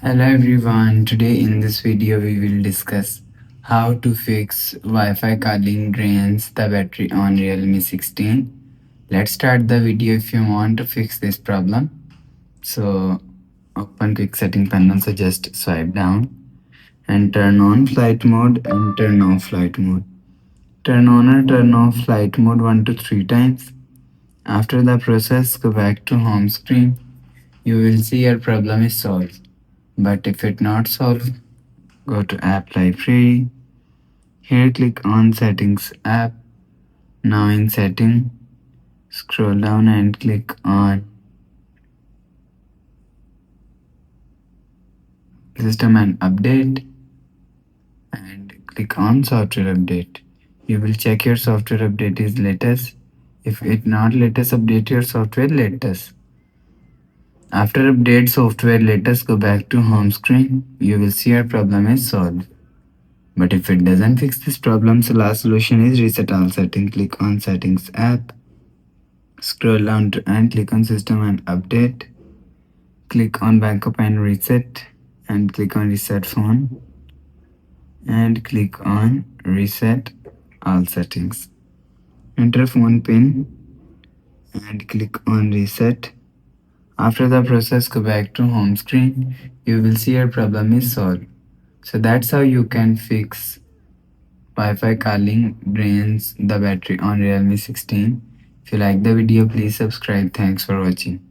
Hello everyone, today in this video we will discuss how to fix Wi-Fi calling drains the battery on Realme 16. Let's start the video if you want to fix this problem. So open quick setting panel, so just swipe down and turn on flight mode and turn off flight mode. Turn on or turn off flight mode 1 to 3 times. After the process, go back to home screen. You will see your problem is solved. But if it not solved, go to app library. Here click on settings app. Now in setting, scroll down and click on system and update and click on software update. You will check your software update is latest. If it not latest, update your software latest. After update software latest, go back to home screen. You will see your problem is solved. But if it doesn't fix this problem, so last solution is reset all settings. Click on settings app. Scroll down to and click on system and update. Click on backup and reset and click on reset phone and click on reset all settings. Enter phone pin and click on reset. After the process, go back to home screen. You will see your problem is solved. So that's how you can fix Wi-Fi calling drains the battery on Realme 16. If you like the video, please subscribe. Thanks for watching.